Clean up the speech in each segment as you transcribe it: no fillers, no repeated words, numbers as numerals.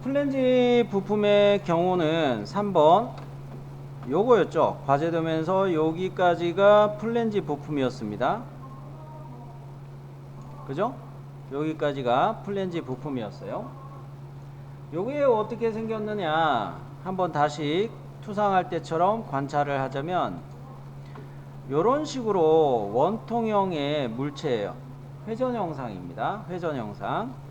플랜지 부품의 경우는 3번 요거였죠. 과제되면서 여기까지가 플랜지 부품이었습니다. 그죠? 여기까지가 플랜지 부품이었어요. 요게 어떻게 생겼느냐 한번 다시 투상할 때처럼 관찰을 하자면 요런 식으로 원통형의 물체예요. 회전 형상입니다. 회전 형상.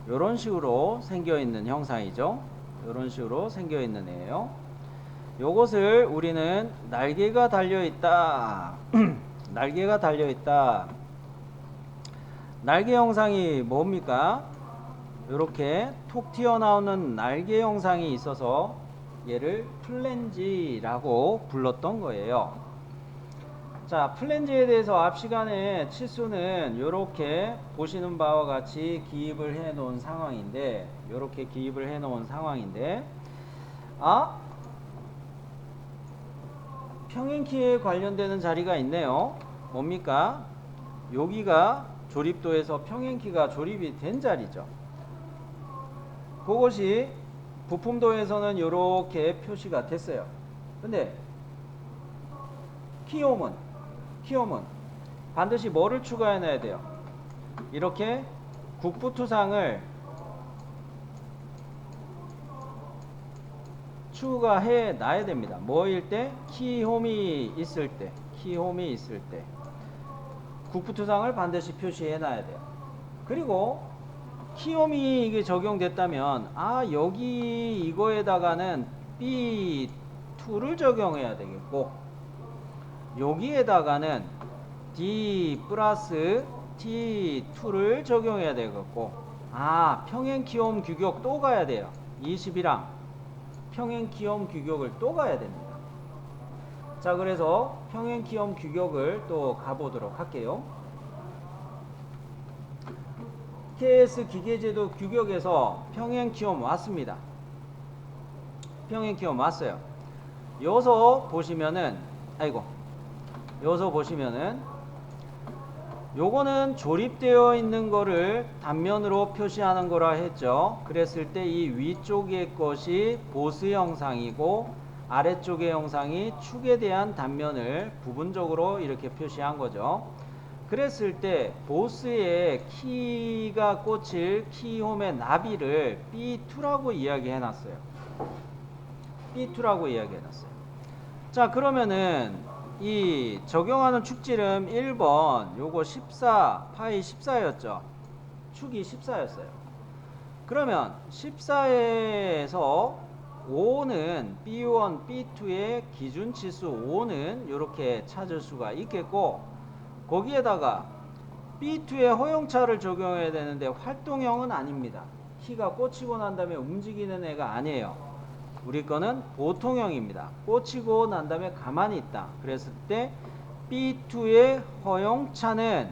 요런 식으로 생겨있는 형상이죠. 요런 식으로 생겨있는 애예요. 요것을 우리는 날개가 달려있다. 날개가 달려있다. 날개 형상이 뭡니까? 요렇게 톡 튀어나오는 날개 형상이 있어서 얘를 플랜지라고 불렀던 거예요. 자, 플랜지에 대해서 앞 시간에 치수는 요렇게 보시는 바와 같이 기입을 해 놓은 상황인데, 요렇게 기입을 해 놓은 상황인데, 평행키에 관련되는 자리가 있네요. 뭡니까? 여기가 조립도에서 평행키가 조립이 된 자리죠. 그것이 부품도에서는 이렇게 표시가 됐어요. 근데 키홈은 반드시 뭐를 추가해놔야 돼요? 이렇게 국부투상을 추가해 놔야 됩니다. 뭐일 때? 키홈이 있을 때, 국부투상을 반드시 표시해 놔야 돼요. 그리고 키홈이 이게 적용됐다면 여기 이거에다가는 B2를 적용해야 되겠고, 여기에다가는 D 플러스 T2를 적용해야 되겠고, 평행키홈 규격 또 가야 돼요. 20이랑 평행키홈 규격을 또 가야 됩니다. 자, 그래서 평행키홈 규격을 또 가보도록 할게요. KS 기계제도 규격에서 평행키홈 왔습니다. 평행키홈 왔어요. 여기서 보시면은 요거는 조립되어 있는 거를 단면으로 표시하는 거라 했죠. 그랬을 때 이 위쪽의 것이 보스 형상이고 아래쪽의 형상이 축에 대한 단면을 부분적으로 이렇게 표시한 거죠. 그랬을 때 보스의 키가 꽂힐 키홈의 나비를 B2라고 이야기해 놨어요. 자, 그러면은 이 적용하는 축지름 1번 요거 14 파이 14였죠. 축이 14였어요. 그러면 14에서 5는 B1, B2의 기준치수 5는 이렇게 찾을 수가 있겠고, 거기에다가 B2의 허용차를 적용해야 되는데 활동형은 아닙니다. 키가 꽂히고 난 다음에 움직이는 애가 아니에요. 우리 거는 보통형입니다. 꽂히고 난 다음에 가만히 있다. 그랬을 때 B2의 허용차는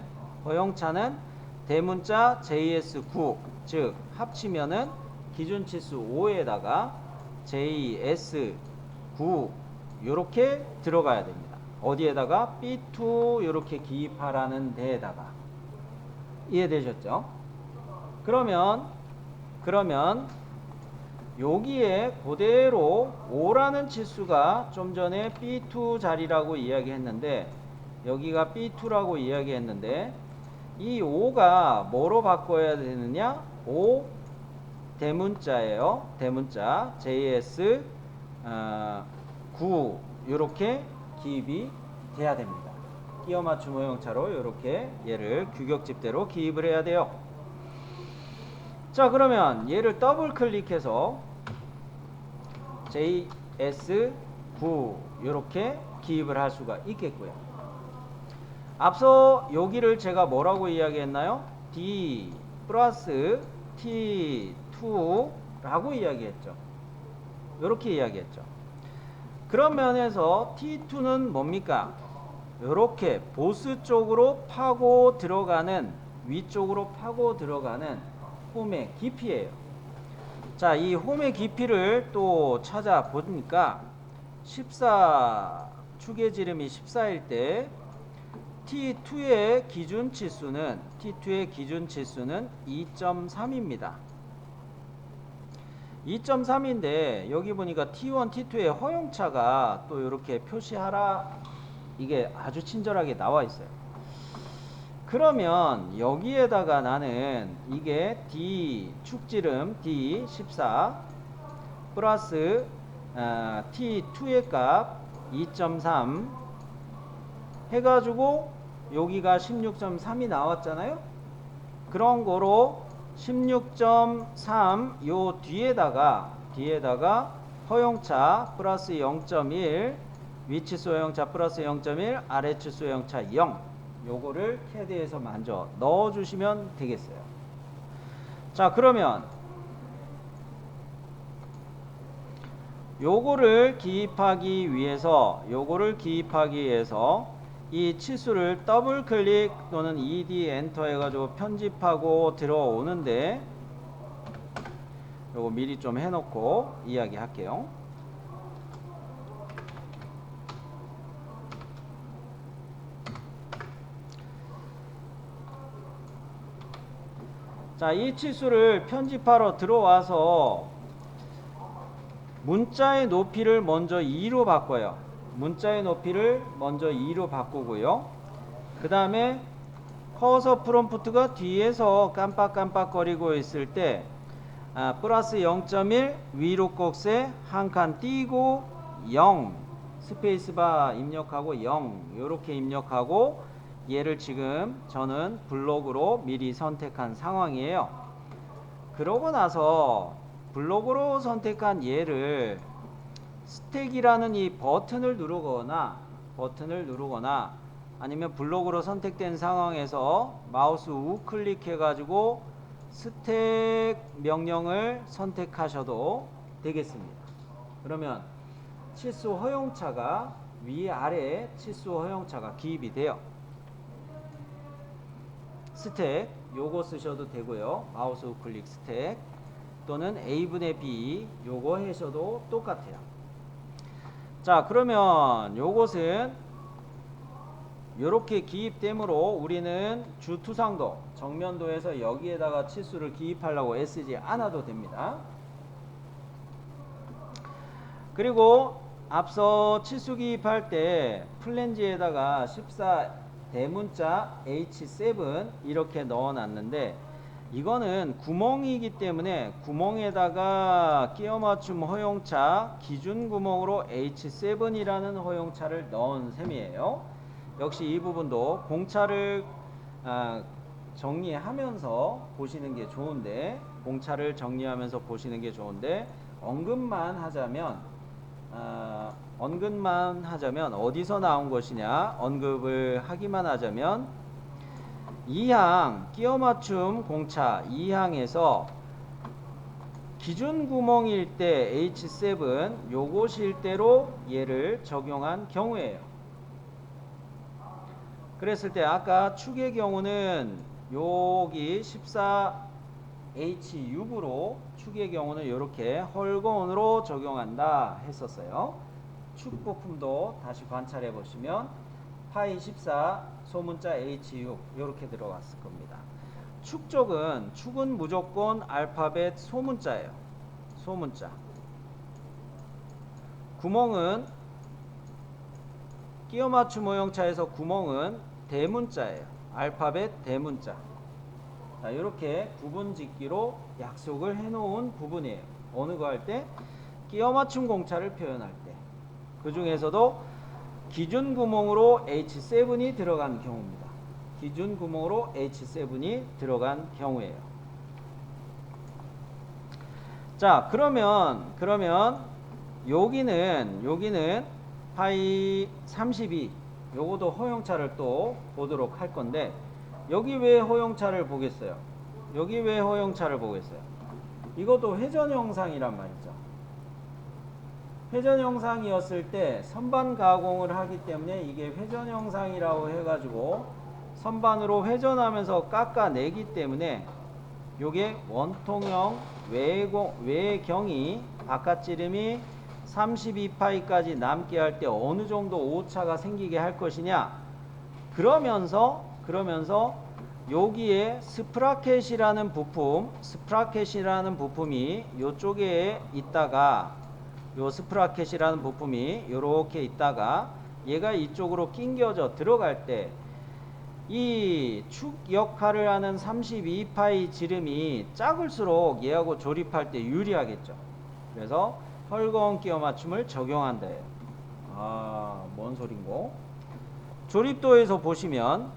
대문자 JS9, 즉 합치면은 기준치수 5에다가 JS9 요렇게 들어가야 됩니다. 어디에다가? B2 요렇게 기입하라는 데에다가. 이해되셨죠? 그러면 여기에 그대로 5라는 치수가 좀 전에 B2 자리라고 이야기했는데, 여기가 B2라고 이야기했는데, 이 5가 뭐로 바꿔야 되느냐? 5 대문자예요. 대문자 JS 9 이렇게 기입이 돼야 됩니다. 끼워 맞춤 허용차로 이렇게 얘를 규격집대로 기입을 해야 돼요. 자, 그러면 얘를 더블 클릭해서 JS9 이렇게 기입을 할 수가 있겠고요. 앞서 여기를 제가 뭐라고 이야기했나요? D 플러스 T2라고 이야기했죠. 이렇게 이야기했죠. 그런 면에서 T2는 뭡니까? 이렇게 보스 쪽으로 파고 들어가는, 위쪽으로 파고 들어가는 홈의 깊이예요. 자, 이 홈의 깊이를 또 찾아보니까 14, 축의 지름이 14일 때 T2의 기준 치수는 2.3입니다. 2.3인데 여기 보니까 T1, T2의 허용차가 또 이렇게 표시하라, 이게 아주 친절하게 나와 있어요. 그러면 여기에다가 나는 이게 D 축지름 D14 플러스 T2의 값 2.3 해가지고 여기가 16.3이 나왔잖아요. 그런 거로 16.3 요 뒤에다가 허용차 플러스 0.1 위치수 허용차 플러스 0.1 아래치수 허용차 0 요거를 캐드에서 먼저 넣어주시면 되겠어요. 자, 그러면 요거를 기입하기 위해서 이 치수를 더블 클릭 또는 ED 엔터 해가지고 편집하고 들어오는데, 요거 미리 좀 해놓고 이야기 할게요. 자, 이 치수를 편집하러 들어와서 문자의 높이를 먼저 2로 바꿔요. 문자의 높이를 먼저 2로 바꾸고요. 그 다음에 커서 프롬프트가 뒤에서 깜빡깜빡거리고 있을 때 플러스 0.1 위로 꼭세 한 칸 띄고 0 스페이스바 입력하고 0 이렇게 입력하고, 얘를 지금 저는 블록으로 미리 선택한 상황이에요. 그러고 나서 블록으로 선택한 얘를 스택이라는 이 버튼을 누르거나 아니면 블록으로 선택된 상황에서 마우스 우클릭 해가지고 스택 명령을 선택하셔도 되겠습니다. 그러면 치수 허용차가 위아래 치수 허용차가 기입이 돼요. 스택 요거 쓰셔도 되고요. 마우스 우클릭 스택 또는 A분의 B 요거 하셔도 똑같아요. 자, 그러면 요것은 요렇게 기입되므로 우리는 주투상도 정면도에서 여기에다가 치수를 기입하려고 애쓰지 않아도 됩니다. 그리고 앞서 치수 기입할 때 플랜지에다가 14 대문자 H7 이렇게 넣어 놨는데, 이거는 구멍이기 때문에 구멍에다가 끼워 맞춤 허용차 기준 구멍으로 H7이라는 허용차를 넣은 셈이에요. 역시 이 부분도 공차를 정리하면서 보시는 게 좋은데, 언급만 하자면 어디서 나온 것이냐, 언급을 하기만 하자면 2항 끼워 맞춤 공차 2항에서 기준 구멍일 때 H7 요것일 때로 얘를 적용한 경우에요. 그랬을 때 아까 축의 경우는 여기 14H6으로 축의 경우는 이렇게 헐거운으로 적용한다 했었어요. 축 부품도 다시 관찰해 보시면 파이 14 소문자 H6 이렇게 들어갔을 겁니다. 축은 무조건 알파벳 소문자예요. 소문자. 구멍은 끼워 맞춤 모형차에서 구멍은 대문자예요. 알파벳 대문자. 자, 이렇게 부분 짓기로 약속을 해놓은 부분이에요. 어느 거 할 때? 끼워 맞춤 공차를 표현할 때. 그 중에서도 기준 구멍으로 H7이 들어간 경우입니다. 기준 구멍으로 H7이 들어간 경우예요. 자, 그러면 여기는 파이 32 요것도 허용차를 또 보도록 할 건데, 여기 왜 허용차를 보겠어요? 이것도 회전 영상이란 말이죠. 회전 영상이었을 때 선반 가공을 하기 때문에 이게 회전 영상이라고 해가지고 선반으로 회전하면서 깎아내기 때문에 요게 원통형 외경이 바깥지름이 32파이까지 남게 할 때 어느 정도 오차가 생기게 할 것이냐, 그러면서 여기에 스프라켓이라는 부품이 요쪽에 있다가, 요 스프라켓이라는 부품이 요렇게 있다가 얘가 이쪽으로 낑겨져 들어갈 때 이 축 역할을 하는 32파이 지름이 작을수록 얘하고 조립할 때 유리하겠죠. 그래서 헐거운 끼워 맞춤을 적용한다. 뭔 소린고? 조립도에서 보시면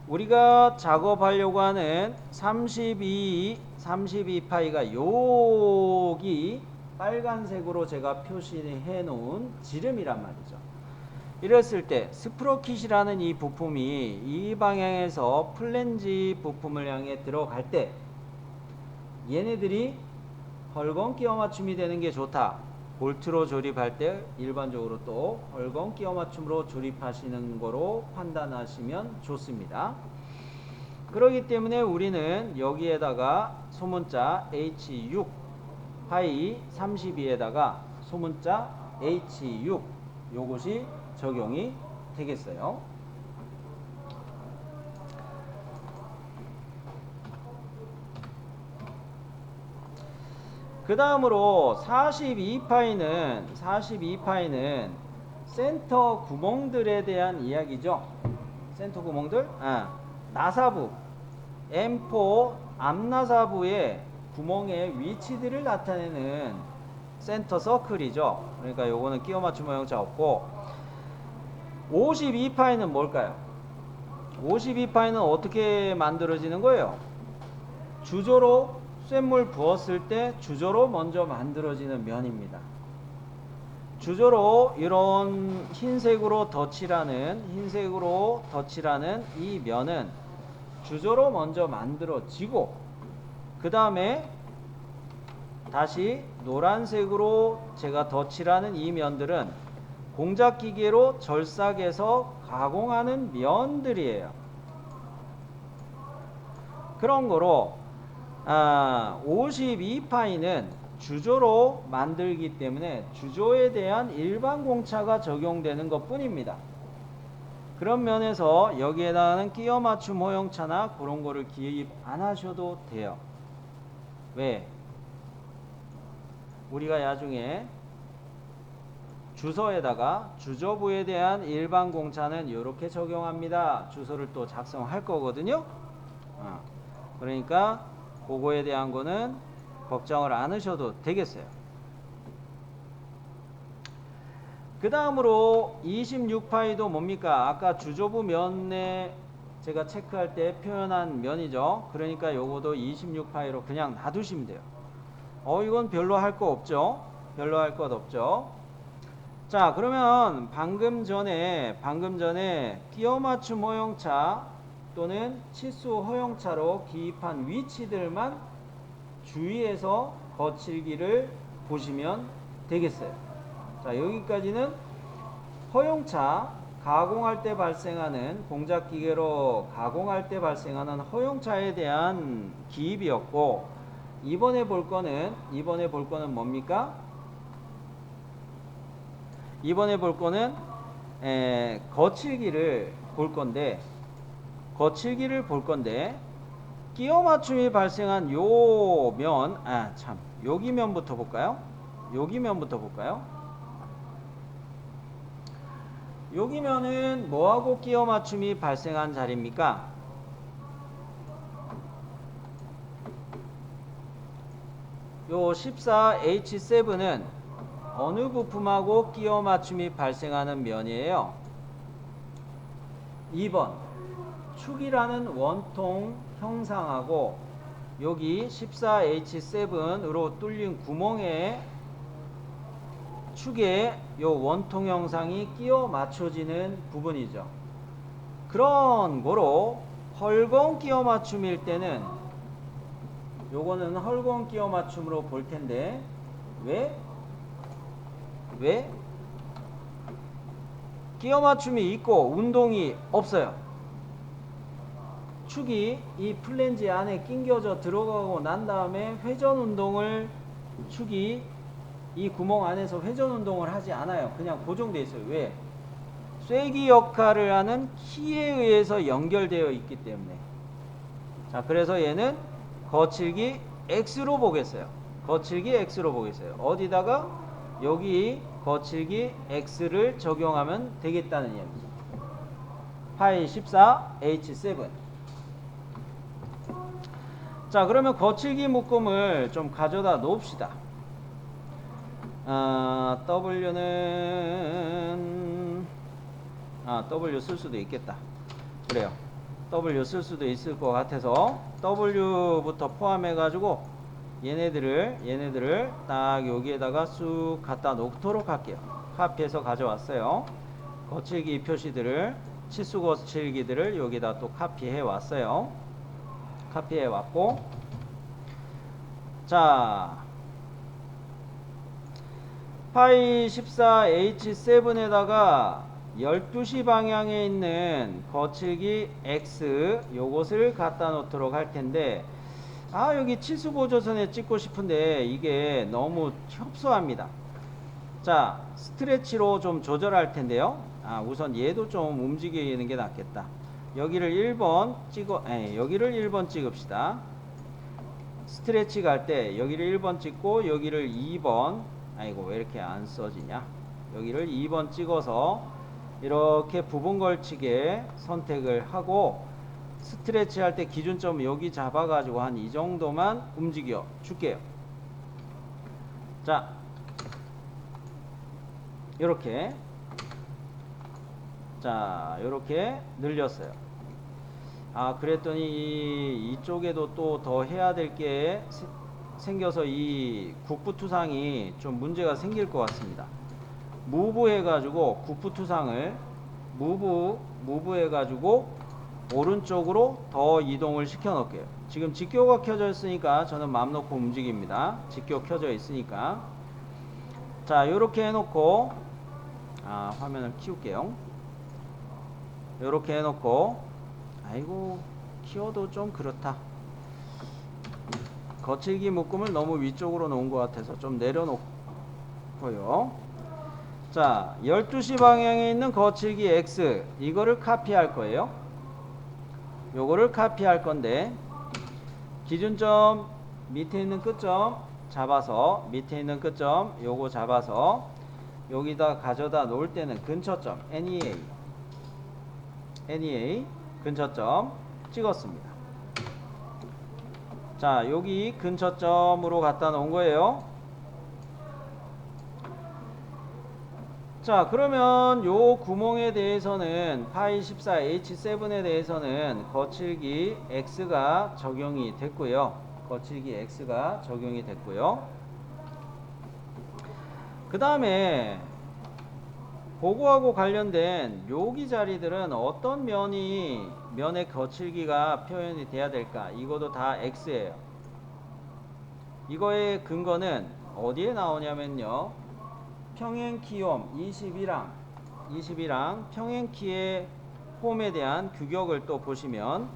우리가 작업하려고 하는 32파이가 여기 빨간색으로 제가 표시해 놓은 지름이란 말이죠. 이랬을 때 스프로킷이라는 이 부품이 이 방향에서 플랜지 부품을 향해 들어갈 때 얘네들이 헐건 끼워 맞춤이 되는 게 좋다. 볼트로 조립할 때 일반적으로 또 헐건 끼워 맞춤으로 조립하시는 거로 판단하시면 좋습니다. 그렇기 때문에 우리는 여기에다가 소문자 H6 파이 32에다가 소문자 H6 요것이 적용이 되겠어요. 그 다음으로 42파이는 센터 구멍들에 대한 이야기죠. 센터 구멍들, 나사부, M4 앞나사부의 구멍의 위치들을 나타내는 센터 서클이죠. 그러니까 요거는 끼워 맞춤 모형자 없고, 52파이는 뭘까요? 52파이는 어떻게 만들어지는 거예요? 주조로 쇳물 부었을 때 주조로 먼저 만들어지는 면입니다. 주조로 이런 흰색으로 덧칠하는 이 면은 주조로 먼저 만들어지고, 그 다음에 다시 노란색으로 제가 덧칠하는 이 면들은 공작기계로 절삭해서 가공하는 면들이에요. 그런 거로 52파이는 주조로 만들기 때문에 주조에 대한 일반 공차가 적용되는 것 뿐입니다. 그런 면에서 여기에다가는 끼워 맞춤 호용차나 그런 거를 기입 안 하셔도 돼요. 왜? 우리가 나중에 주소에다가 주조부에 대한 일반 공차는 이렇게 적용합니다. 주소를 또 작성할 거거든요. 그러니까 그거에 대한 거는 걱정을 안 하셔도 되겠어요. 그 다음으로 26파이도 뭡니까? 아까 주조부 면에 제가 체크할 때 표현한 면이죠. 그러니까 요거도 26파이로 그냥 놔두시면 돼요. 이건 별로 할 거 없죠? 별로 할 것 없죠? 자, 그러면 방금 전에 끼워 맞춤 허용차 또는 치수 허용차로 기입한 위치들만 주의해서 거칠기를 보시면 되겠어요. 자, 여기까지는 허용차 가공할 때 발생하는, 공작기계로 가공할 때 발생하는 허용차에 대한 기입이었고, 이번에 볼 거는 뭡니까? 이번에 볼 거는 거칠기를 볼 건데, 끼워 맞춤이 발생한 요 면, 여기 면부터 볼까요? 여기 면은 뭐하고 끼워 맞춤이 발생한 자리입니까? 요 14H7은 어느 부품하고 끼워 맞춤이 발생하는 면이에요? 2번 축이라는 원통 형상하고 여기 14H7으로 뚫린 구멍에 축에 요 원통 형상이 끼워 맞춰지는 부분이죠. 그런 거로 헐거운 끼워 맞춤일 때는 요거는 헐거운 끼워 맞춤으로 볼 텐데, 왜? 끼워 맞춤이 있고 운동이 없어요. 축이 이 플랜지 안에 낑겨져 들어가고 난 다음에 회전 운동을, 축이 이 구멍 안에서 회전 운동을 하지 않아요. 그냥 고정돼 있어요. 왜? 쐐기 역할을 하는 키에 의해서 연결되어 있기 때문에. 자, 그래서 얘는 거칠기 X로 보겠어요. 거칠기 X로 보겠어요. 어디다가? 여기 거칠기 X를 적용하면 되겠다는 이야기죠. 파이 14 H7. 자, 그러면 거칠기 묶음을 좀 가져다 놓읍시다. W는 W 쓸 수도 있겠다. 그래요. W 쓸 수도 있을 것 같아서 W부터 포함해 가지고 얘네들을 딱 여기에다가 쑥 갖다 놓도록 할게요. 카피해서 가져왔어요. 거칠기 표시들을, 치수 거칠기들을 여기다 또 카피해 왔어요. 카피해 왔고, 자, 파이 14H7에다가 12시 방향에 있는 거칠기 X 요것을 갖다 놓도록 할 텐데, 여기 치수 보조선에 찍고 싶은데 이게 너무 협소합니다. 자, 스트레치로 좀 조절할 텐데요. 우선 얘도 좀 움직이는 게 낫겠다. 여기를 1번 여기를 1번 찍읍시다. 스트레치 갈 때 여기를 1번 찍고 여기를 2번, 아이고 왜 이렇게 안 써지냐, 여기를 2번 찍어서 이렇게 부분 걸치게 선택을 하고, 스트레치 할 때 기준점 여기 잡아가지고 한 이 정도만 움직여 줄게요. 자, 요렇게, 자, 요렇게 늘렸어요. 그랬더니 이쪽에도 또 더 해야 될 게 생겨서 이 국부투상이 좀 문제가 생길 것 같습니다. 무브 해가지고 국부투상을 무브 해가지고 오른쪽으로 더 이동을 시켜 놓을게요. 지금 직교가 켜져 있으니까 저는 마음 놓고 움직입니다. 직교 켜져 있으니까. 자, 요렇게 해놓고, 화면을 키울게요. 요렇게 해놓고, 아이고 키워도 좀 그렇다. 거칠기 묶음을 너무 위쪽으로 놓은 것 같아서 좀 내려놓고요. 자, 12시 방향에 있는 거칠기 X 이거를 카피할 거예요. 요거를 카피할 건데, 기준점 밑에 있는 끝점 잡아서, 밑에 있는 끝점 요거 잡아서 여기다 가져다 놓을 때는 근처점 NEA 근처점 찍었습니다. 자, 여기 근처점으로 갖다 놓은 거예요. 자, 그러면 요 구멍에 대해서는 파이 14H7에 대해서는 거칠기 X가 적용이 됐고요. 거칠기 X가 적용이 됐고요. 그 다음에 그거하고 관련된 여기 자리들은 어떤 면의 거칠기가 표현이 돼야 될까? 이것도 다 X예요. 이거의 근거는 어디에 나오냐면요, 평행키홈 22랑 평행키의 홈에 대한 규격을 또 보시면,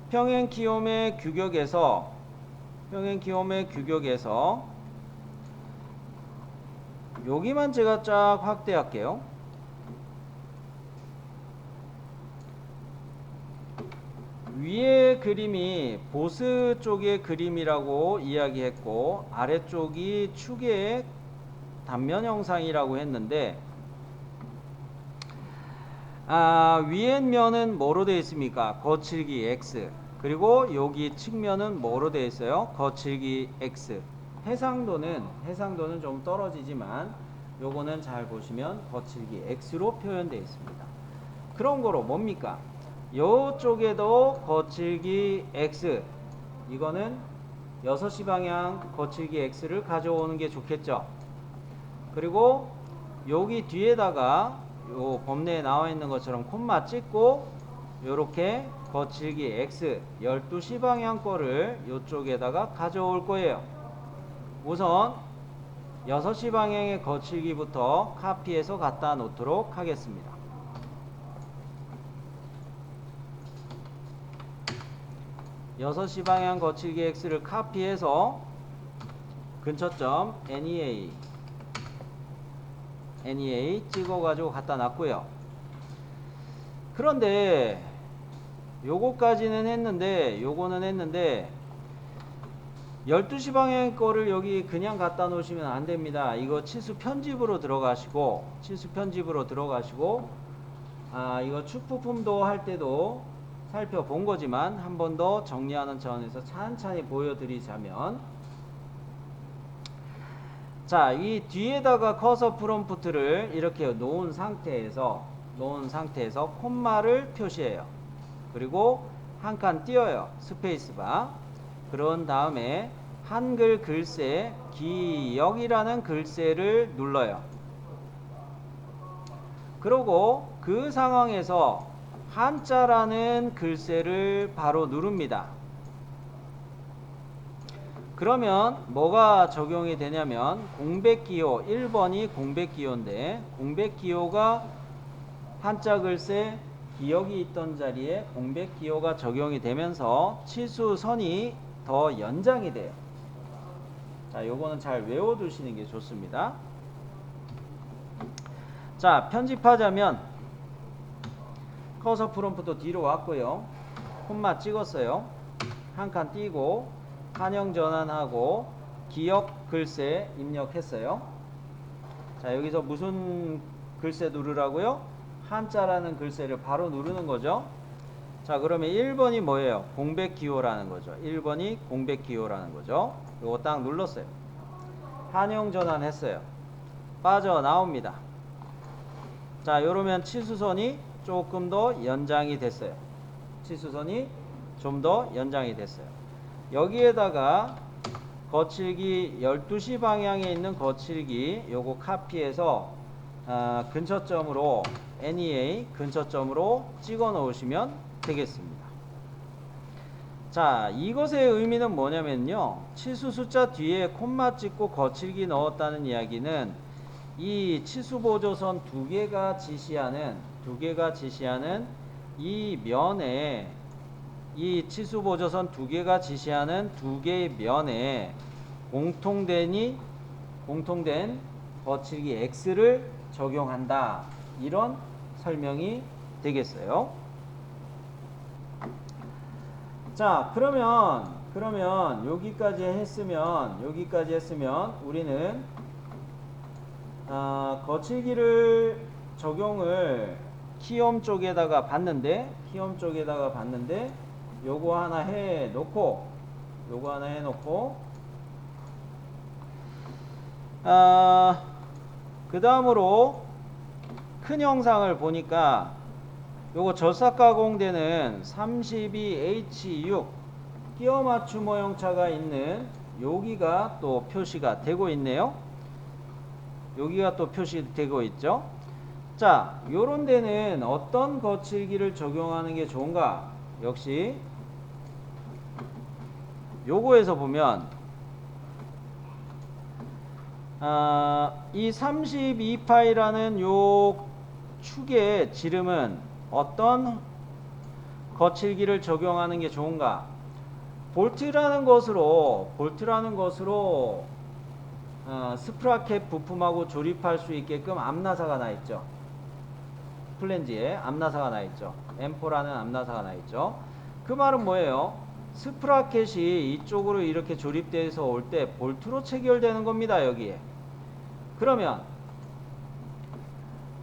평행키홈의 규격에서 여기만 제가 쫙 확대할게요. 위에 그림이 보스 쪽의 그림이라고 이야기했고, 아래쪽이 축의 단면 형상이라고 했는데, 위에 면은 뭐로 되어 있습니까? 거칠기 X. 그리고 여기 측면은 뭐로 되어 있어요? 거칠기 X. 해상도는 좀 떨어지지만 요거는 잘 보시면 거칠기 X로 표현되어 있습니다. 그런 거로 뭡니까? 요쪽에도 거칠기 X, 이거는 6시 방향 거칠기 X를 가져오는 게 좋겠죠. 그리고 여기 뒤에다가 요 범례에 나와 있는 것처럼 콤마 찍고 요렇게 거칠기 X 12시 방향 거를 요쪽에다가 가져올 거예요. 우선 6시 방향의 거칠기부터 카피해서 갖다 놓도록 하겠습니다. 6시 방향 거칠기 X를 카피해서 근처점 NEA 찍어가지고 갖다 놨고요. 그런데 요거까지는 했는데, 요거는 했는데 12시 방향 거를 여기 그냥 갖다 놓으시면 안 됩니다. 이거 치수 편집으로 들어가시고, 이거 축부품도 할 때도 살펴본 거지만 한 번 더 정리하는 차원에서 찬찬히 보여드리자면, 자, 이 뒤에다가 커서 프롬프트를 이렇게 놓은 상태에서 콤마를 표시해요. 그리고 한 칸 띄어요. 스페이스바. 그런 다음에 한글 글쎄 기역이라는 글쎄를 눌러요. 그리고 그 상황에서 한자라는 글쎄를 바로 누릅니다. 그러면 뭐가 적용이 되냐면 공백기호 1번이 공백기호인데, 공백기호가 한자 글쎄 기역이 있던 자리에 공백기호가 적용이 되면서 치수선이 더 연장이 돼요. 자, 요거는 잘 외워두시는 게 좋습니다. 자, 편집하자면 커서 프롬프트 뒤로 왔고요. 콤마 찍었어요. 한 칸 띄고 한영 전환하고 기역 글쎄 입력했어요. 자, 여기서 무슨 글쎄 누르라고요? 한자라는 글쎄를 바로 누르는 거죠. 자, 그러면 1번이 뭐예요? 공백기호라는 거죠. 1번이 공백기호라는 거죠. 요거 딱 눌렀어요. 한영 전환했어요. 빠져나옵니다. 자, 요러면 치수선이 조금 더 연장이 됐어요. 치수선이 좀 더 연장이 됐어요. 여기에다가 거칠기 12시 방향에 있는 거칠기 요거 카피해서 근처점으로 NEA 근처점으로 찍어 놓으시면 되겠습니다. 자, 이것의 의미는 뭐냐면요, 치수 숫자 뒤에 콤마 찍고 거칠기 넣었다는 이야기는 이 치수 보조선 두 개가 지시하는 이 면에, 이 치수 보조선 두 개가 지시하는 두 개의 면에 공통된 거칠기 X를 적용한다, 이런 설명이 되겠어요. 자, 그러면 여기까지 했으면 우리는 거칠기를 적용을 키움 쪽에다가 봤는데 요거 하나 해 놓고 그 다음으로 큰 영상을 보니까 요거 절삭 가공되는 32H6 끼워 맞춤 모형차가 있는 여기가 또 표시가 되고 있네요. 여기가 또 표시되고 있죠. 자, 요런 데는 어떤 거칠기를 적용하는 게 좋은가? 역시 요거에서 보면 이 32파이라는 요 축의 지름은 어떤 거칠기를 적용하는 게 좋은가? 볼트라는 것으로 스프라켓 부품하고 조립할 수 있게끔 암나사가 나 있죠. 플랜지에 암나사가 나 있죠. M4라는 암나사가 나 있죠. 그 말은 뭐예요? 스프라켓이 이쪽으로 이렇게 조립돼서 올 때 볼트로 체결되는 겁니다. 여기에. 그러면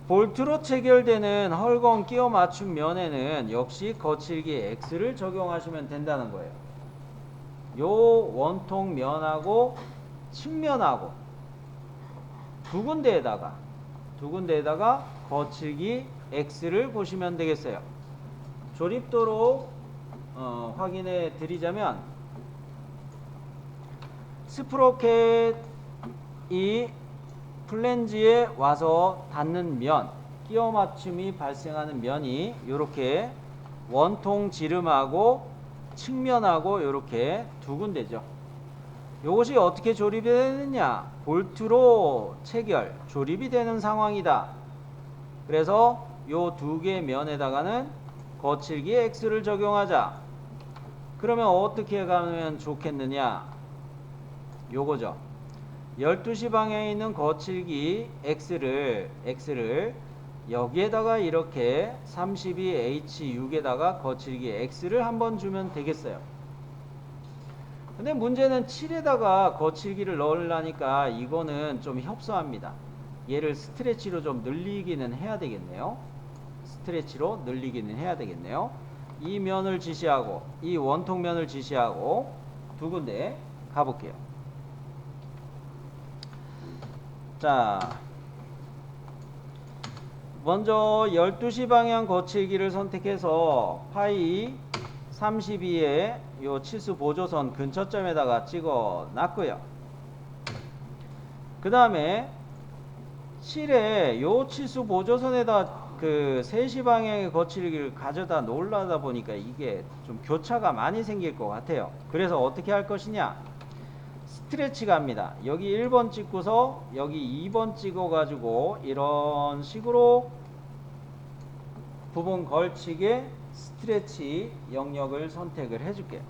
볼트로 체결되는 헐건 끼워 맞춤 면에는 역시 거칠기 X를 적용하시면 된다는 거예요. 요 원통 면하고 측면하고 두 군데에다가 거칠기 X를 보시면 되겠어요. 조립도로 확인해 드리자면, 스프로켓이 플랜지에 와서 닿는 면, 끼워 맞춤이 발생하는 면이 이렇게 원통 지름하고 측면하고 이렇게 두 군데죠. 이것이 어떻게 조립이 되느냐? 볼트로 체결, 조립이 되는 상황이다. 그래서 요 두 개 면에다가는 거칠기 X를 적용하자. 그러면 어떻게 가면 좋겠느냐? 요거죠. 12시 방향에 있는 거칠기 X를 여기에다가 이렇게 32H6에다가 거칠기 X를 한번 주면 되겠어요. 근데 문제는 7에다가 거칠기를 넣으려니까 이거는 좀 협소합니다. 얘를 스트레치로 좀 늘리기는 해야 되겠네요. 스트레치로 늘리기는 해야 되겠네요. 이 면을 지시하고 이 원통면을 지시하고 두 군데 가볼게요. 자, 먼저 12시 방향 거칠기를 선택해서 파이 32에 요 치수 보조선 근처점에다가 찍어 놨고요. 그 다음에 7에 요 치수 보조선에다 그 3시 방향의 거칠기를 가져다 놓으려다 보니까 이게 좀 교차가 많이 생길 것 같아요. 그래서 어떻게 할 것이냐, 스트레치 갑니다. 여기 1번 찍고서 여기 2번 찍어 가지고 이런 식으로 부분 걸치게 스트레치 영역을 선택을 해줄게요.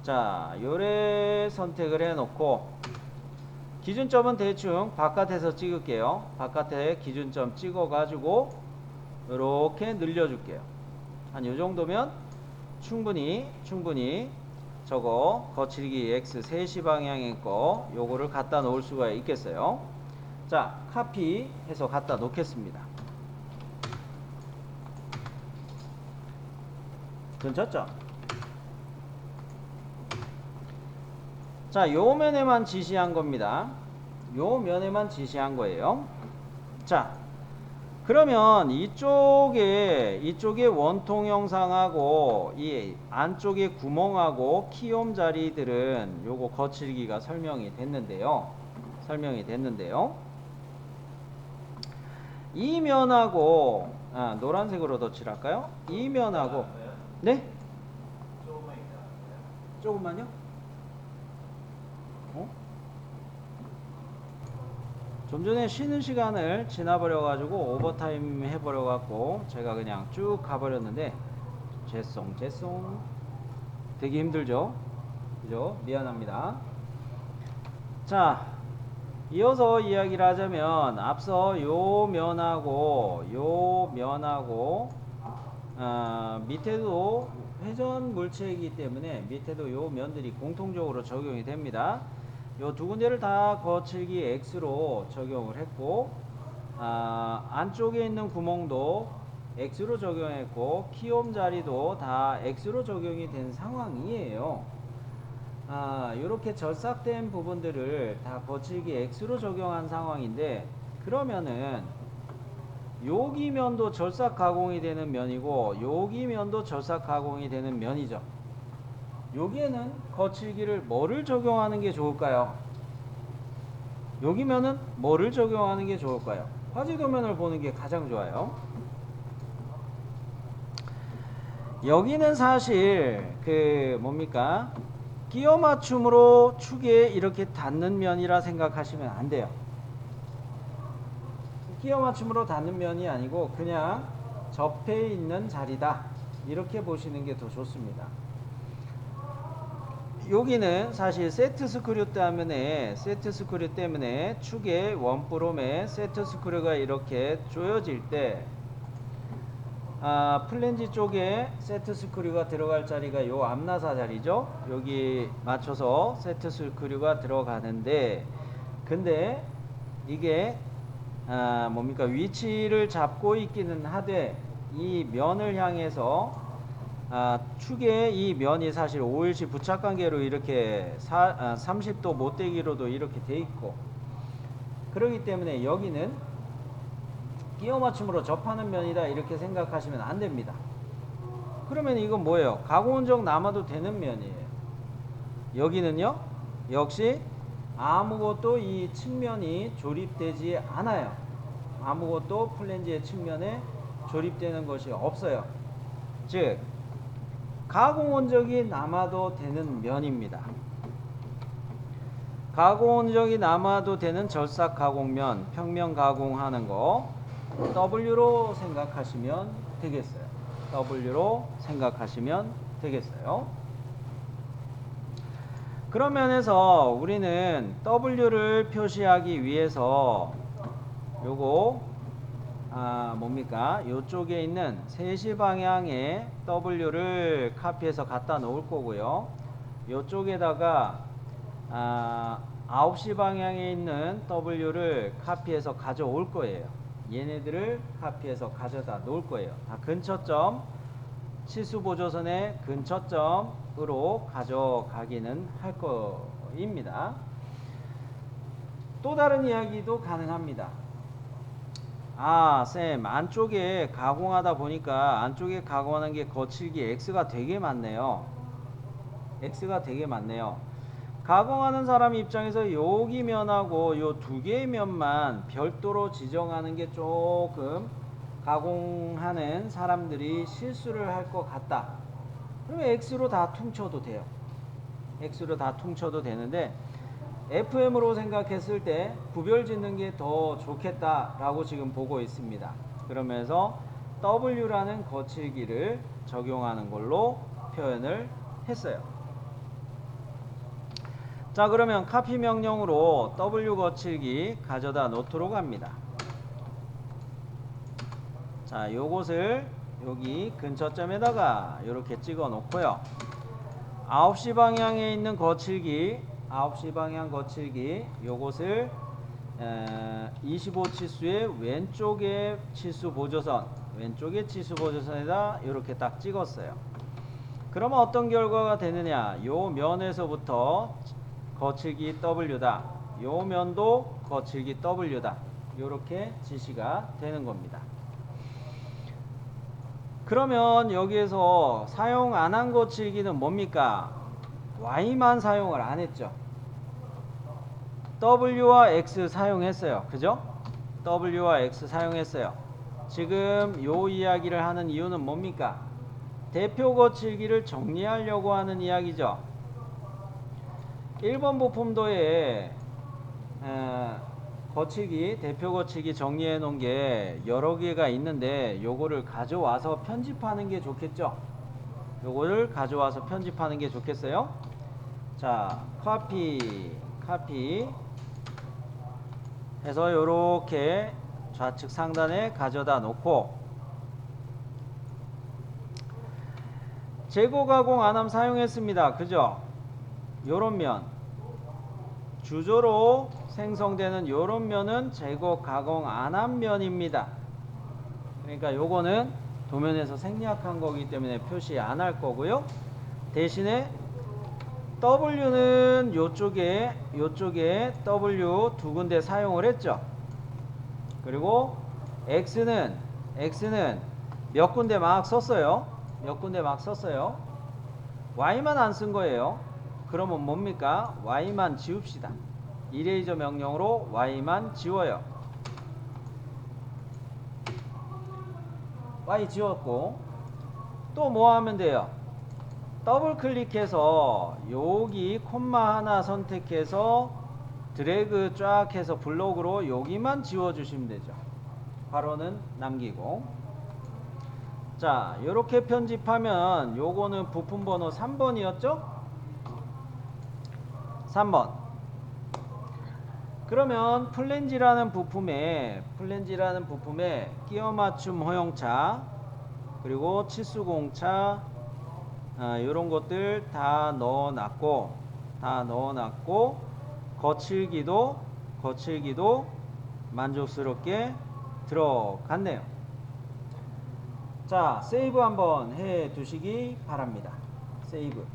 자, 요래 선택을 해놓고 기준점은 대충 바깥에서 찍을게요. 바깥에 기준점 찍어 가지고 이렇게 늘려줄게요. 한 요정도면 충분히 저거 거칠기 X 3시 방향의 거 요거를 갖다 놓을 수가 있겠어요. 자, 카피 해서 갖다 놓겠습니다. 근처점. 자, 요 면에만 지시한 겁니다. 요 면에만 지시한 거예요. 자, 그러면 이쪽에 원통 형상하고 이 안쪽에 구멍하고 키움 자리들은 요거 거칠기가 설명이 됐는데요. 이 면하고 노란색으로 덧칠할까요? 이 면하고 네? 조금만요? 좀 전에 쉬는 시간을 지나버려 가지고 오버타임 해버려 갖고 제가 그냥 쭉 가버렸는데 죄송 되게 힘들죠? 그죠? 미안합니다. 자, 이어서 이야기를 하자면 앞서 요 면하고 밑에도 회전 물체이기 때문에 밑에도 요 면들이 공통적으로 적용이 됩니다. 요 두 군데를 다 거칠기 X로 적용을 했고 안쪽에 있는 구멍도 X로 적용했고 키움 자리도 다 X로 적용이 된 상황이에요. 요렇게 절삭된 부분들을 다 거칠기 X로 적용한 상황인데, 그러면은 여기 면도 절삭 가공이 되는 면이고 여기 면도 절삭 가공이 되는 면이죠. 여기에는 거칠기를 뭐를 적용하는 게 좋을까요? 여기면은 뭐를 적용하는 게 좋을까요? 화지도면을 보는 게 가장 좋아요. 여기는 사실 끼워 맞춤으로 축에 이렇게 닿는 면이라 생각하시면 안 돼요. 끼워 맞춤으로 닿는 면이 아니고 그냥 접해 있는 자리다, 이렇게 보시는 게 더 좋습니다. 여기는 사실 세트 스크류 때문에 축의 원브롬에 세트 스크류가 이렇게 조여질 때 플랜지 쪽에 세트 스크류가 들어갈 자리가 요 암나사 자리죠. 여기 맞춰서 세트 스크류가 들어가는데, 근데 이게 위치를 잡고 있기는 하되 이 면을 향해서 축에 이 면이 사실 OLC 부착관계로 이렇게 30도 못되기로도 이렇게 돼 있고, 그렇기 때문에 여기는 끼워 맞춤으로 접하는 면이다, 이렇게 생각하시면 안 됩니다. 그러면 이건 뭐예요? 가공운정 남아도 되는 면이에요. 여기는요, 역시 아무것도 이 측면이 조립되지 않아요. 아무것도 플랜지의 측면에 조립되는 것이 없어요. 즉 가공 흔적이 남아도 되는 면입니다. 가공 흔적이 남아도 되는 절삭 가공면, 평면 가공하는 거 W로 생각하시면 되겠어요. 그런 면에서 우리는 W를 표시하기 위해서 요거 뭡니까? 요쪽에 있는 3시 방향의 W를 카피해서 갖다 놓을 거고요. 요쪽에다가 9시 방향에 있는 W를 카피해서 가져올 거예요. 얘네들을 카피해서 가져다 놓을 거예요. 다 근처점, 치수 보조선의 근처점으로 가져가기는 할 거입니다. 또 다른 이야기도 가능합니다. 쌤, 안쪽에 가공하다 보니까 안쪽에 가공하는 게 거칠기 X가 되게 많네요. X가 되게 많네요. 가공하는 사람 입장에서 여기 면하고 요 두 개의 면만 별도로 지정하는 게 조금 가공하는 사람들이 실수를 할 것 같다. 그러면 X로 다 퉁쳐도 돼요. X로 다 퉁쳐도 되는데 FM으로 생각했을 때 구별 짓는 게 더 좋겠다라고 지금 보고 있습니다. 그러면서 W라는 거칠기를 적용하는 걸로 표현을 했어요. 자, 그러면 카피 명령으로 W 거칠기 가져다 놓도록 합니다. 자, 요것을 여기 근처점에다가 이렇게 찍어 놓고요. 9시 방향에 있는 거칠기, 9시 방향 거칠기 요것을 25 치수의 왼쪽에 치수 보조선, 왼쪽에 치수 보조선에다 이렇게 딱 찍었어요. 그러면 어떤 결과가 되느냐? 요 면에서부터 거칠기 W다. 요 면도 거칠기 W다. 요렇게 지시가 되는 겁니다. 그러면 여기에서 사용 안 한 거칠기는 뭡니까? Y만 사용을 안 했죠. W와 X 사용했어요. 그죠? W와 X 사용했어요. 지금 요 이야기를 하는 이유는 뭡니까? 대표 거칠기를 정리하려고 하는 이야기죠. 1번 부품도에 거칠기, 대표 거칠기 정리해 놓은 게 여러 개가 있는데 요거를 가져와서 편집하는 게 좋겠죠. 요거를 가져와서 편집하는 게 좋겠어요. 자, 카피 해서 요렇게 좌측 상단에 가져다 놓고 재고 가공 안함 사용했습니다. 그죠? 요런 면 주조로 생성되는 요런 면은 재고 가공 안한 면입니다. 그러니까 요거는 도면에서 생략한 거기 때문에 표시 안 할 거고요. 대신에 W는 요쪽에 W 두 군데 사용을 했죠. 그리고 X는 몇 군데 막 썼어요. Y만 안 쓴 거예요. 그러면 뭡니까? Y만 지웁시다. 이레이저 명령으로 Y만 지워요. Y 지웠고 또 뭐 하면 돼요? 더블 클릭해서 여기 콤마 하나 선택해서 드래그 쫙 해서 블록으로 여기만 지워주시면 되죠. 괄호는 남기고. 자, 이렇게 편집하면 요거는 부품 번호 3번이었죠? 3번. 그러면 플랜지라는 부품에 끼워 맞춤 허용차 그리고 치수공차 이런 것들 다 넣어놨고 거칠기도 만족스럽게 들어갔네요. 자, 세이브 한번 해 두시기 바랍니다. 세이브.